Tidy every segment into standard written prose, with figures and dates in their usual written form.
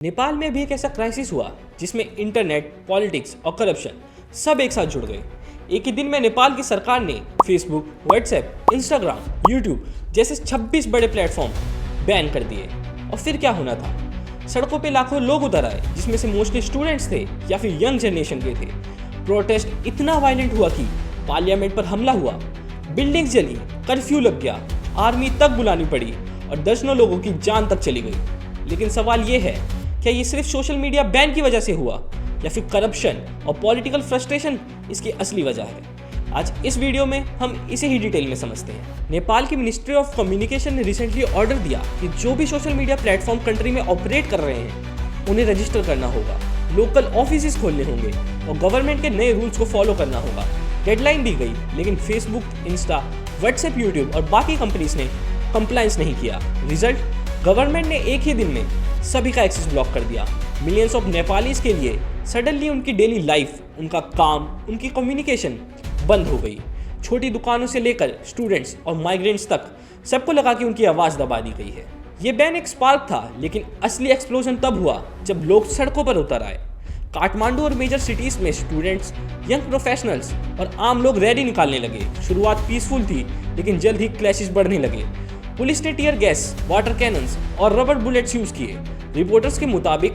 नेपाल में भी एक ऐसा क्राइसिस हुआ जिसमें इंटरनेट, पॉलिटिक्स और करप्शन सब एक साथ जुड़ गए। एक ही दिन में नेपाल की सरकार ने फेसबुक, व्हाट्सएप, इंस्टाग्राम, यूट्यूब जैसे 26 बड़े प्लेटफॉर्म बैन कर दिए। और फिर क्या होना था? सड़कों पे लाखों लोग उतर आए, जिसमें से मोस्टली स्टूडेंट्स थे या फिर यंग जनरेशन के थे। प्रोटेस्ट इतना वायलेंट हुआ कि पार्लियामेंट पर हमला हुआ, बिल्डिंग्स जली, कर्फ्यू लग गया, आर्मी तक बुलानी पड़ी और दर्जनों लोगों की जान तक चली गई। लेकिन सवाल ये है, क्या ये सिर्फ सोशल मीडिया बैन की वजह से हुआ या फिर करप्शन और पॉलिटिकल फ्रस्ट्रेशन इसकी असली वजह है? आज इस वीडियो में हम इसे ही डिटेल में समझते हैं। नेपाल की मिनिस्ट्री ऑफ कम्युनिकेशन ने रिसेंटली ऑर्डर दिया कि जो भी सोशल मीडिया प्लेटफॉर्म कंट्री में ऑपरेट कर रहे हैं उन्हें रजिस्टर करना होगा, लोकल ऑफिस खोलने होंगे और गवर्नमेंट के नए रूल्स को फॉलो करना होगा। डेडलाइन दी गई, लेकिन फेसबुक, इंस्टा, व्हाट्सएप, यूट्यूब और बाकी कंपनीज ने कंप्लायंस नहीं किया। रिजल्ट, गवर्नमेंट ने एक ही दिन में सभी का एक्सेस ब्लॉक कर दिया। मिलियंस ऑफ नेपालीज के लिए सडनली उनकी डेली लाइफ, उनका काम, उनकी कम्युनिकेशन बंद हो गई। छोटी दुकानों से लेकर स्टूडेंट्स और माइग्रेंट्स तक सबको लगा कि उनकी आवाज़ दबा दी गई है। ये बैन एक स्पार्क था, लेकिन असली एक्सप्लोजन तब हुआ जब लोग सड़कों पर उतर आए। काठमांडू और मेजर सिटीज में स्टूडेंट्स, यंग प्रोफेशनल्स और आम लोग रैली निकालने लगे। शुरुआत पीसफुल थी, लेकिन जल्द ही क्लैशेस बढ़ने लगे। पुलिस ने टीयर गैस, वाटर कैनन्स और रबर बुलेट्स यूज किए। रिपोर्टर्स के मुताबिक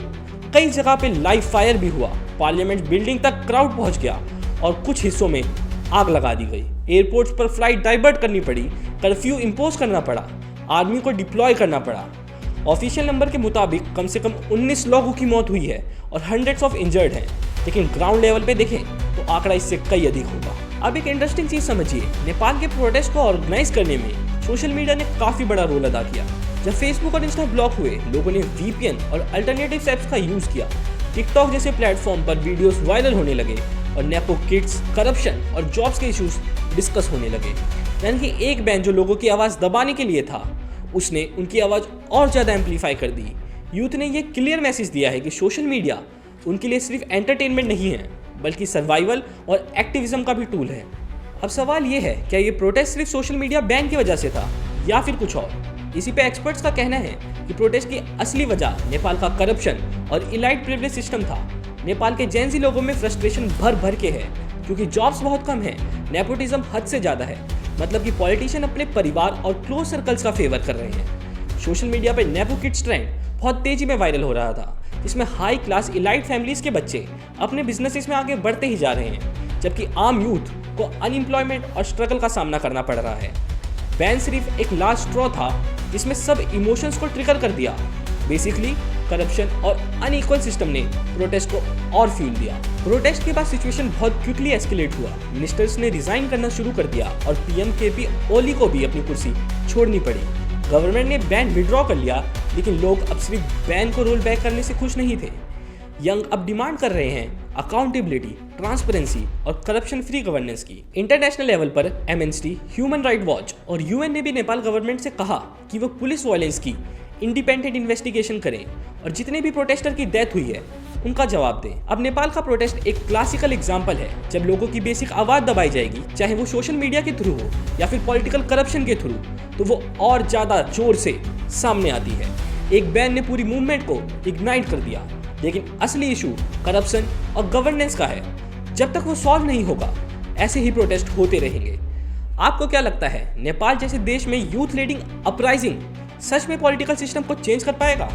कई जगह पे लाइव फायर भी हुआ। पार्लियामेंट बिल्डिंग तक क्राउड पहुंच गया और कुछ हिस्सों में आग लगा दी गई। एयरपोर्ट्स पर फ्लाइट डाइवर्ट करनी पड़ी, कर्फ्यू इंपोज करना पड़ा, आर्मी को डिप्लॉय करना पड़ा। ऑफिशियल नंबर के मुताबिक कम से कम 19 लोगों की मौत हुई है और हंड्रेड्स ऑफ इंजर्ड हैं, लेकिन ग्राउंड लेवल पे देखें तो आंकड़ा इससे कई अधिक होगा। अब एक इंटरेस्टिंग चीज समझिए, नेपाल के प्रोटेस्ट को ऑर्गेनाइज करने में सोशल मीडिया ने काफी बड़ा रोल अदा किया। जब फेसबुक और इंस्टा ब्लॉक हुए, लोगों ने VPN और अल्टरनेटिव ऐप्स का यूज किया। टिकटॉक जैसे प्लेटफॉर्म पर वीडियोस वायरल होने लगे और नेपो किड्स, करप्शन और जॉब्स के इश्यूज डिस्कस होने लगे। यानी कि एक बैन जो लोगों की आवाज़ दबाने के लिए था, उसने उनकी आवाज़ और ज़्यादा एम्पलीफाई कर दी। यूथ ने यह क्लियर मैसेज दिया है कि सोशल मीडिया उनके लिए सिर्फ एंटरटेनमेंट नहीं है, बल्कि सर्वाइवल और एक्टिविज्म का भी टूल है। अब सवाल ये है, क्या ये प्रोटेस्ट सिर्फ सोशल मीडिया बैन की वजह से था या फिर कुछ और? इसी पे एक्सपर्ट्स का कहना है कि प्रोटेस्ट की असली वजह नेपाल का करप्शन और इलाइट प्रिविलेज सिस्टम था। नेपाल के जेनजी लोगों में फ्रस्ट्रेशन भर भर के है, क्योंकि जॉब्स बहुत कम है, नेपोटिज्म हद से ज़्यादा है। मतलब कि पॉलिटिशियन अपने परिवार और क्लोज सर्कल्स का फेवर कर रहे हैं। सोशल मीडिया पर नेपो किड्स ट्रेंड बहुत तेजी में वायरल हो रहा था, जिसमें हाई क्लास इलाइट फैमिलीज के बच्चे अपने बिजनेसेस में आगे बढ़ते ही जा रहे हैं, जबकि आम यूथ को अनएम्प्लॉयमेंट और स्ट्रगल का सामना करना पड़ रहा है। बैन सिर्फ एक लास्ट स्ट्रॉ था जिसमें सब इमोशंस को ट्रिगर कर दिया। बेसिकली करप्शन और अनइक्वल सिस्टम ने प्रोटेस्ट को और फ्यूल दिया। प्रोटेस्ट के बाद सिचुएशन बहुत क्विकली एस्केलेट हुआ। मिनिस्टर्स ने रिजाइन करना शुरू कर दिया और PM KP ओली को भी अपनी कुर्सी छोड़नी पड़ी। गवर्नमेंट ने बैन विड्रॉ कर लिया, लेकिन लोग अब सिर्फ बैन को रोल बैक करने से खुश नहीं थे। यंग अब डिमांड कर रहे हैं अकाउंटेबिलिटी, ट्रांसपेरेंसी और करप्शन फ्री गवर्नेंस की। इंटरनेशनल लेवल पर एमनेस्टी, ह्यूमन राइट वॉच और UN ने भी नेपाल गवर्नमेंट से कहा कि वो पुलिस वायलेंस की इंडिपेंडेंट इन्वेस्टिगेशन करें और जितने भी प्रोटेस्टर की डेथ हुई है उनका जवाब दें। अब नेपाल का प्रोटेस्ट एक क्लासिकल एग्जाम्पल है, जब लोगों की बेसिक आवाज़ दबाई जाएगी, चाहे वो सोशल मीडिया के थ्रू हो या फिर पॉलिटिकल करप्शन के थ्रू, तो वो और ज़्यादा जोर से सामने आती है। एक बैन ने पूरी मूवमेंट को इग्नाइट कर दिया, लेकिन असली इशू करप्शन और गवर्नेंस का है। जब तक वो सॉल्व नहीं होगा, ऐसे ही प्रोटेस्ट होते रहेंगे। आपको क्या लगता है, नेपाल जैसे देश में यूथ लीडिंग अपराइजिंग सच में पॉलिटिकल सिस्टम को चेंज कर पाएगा?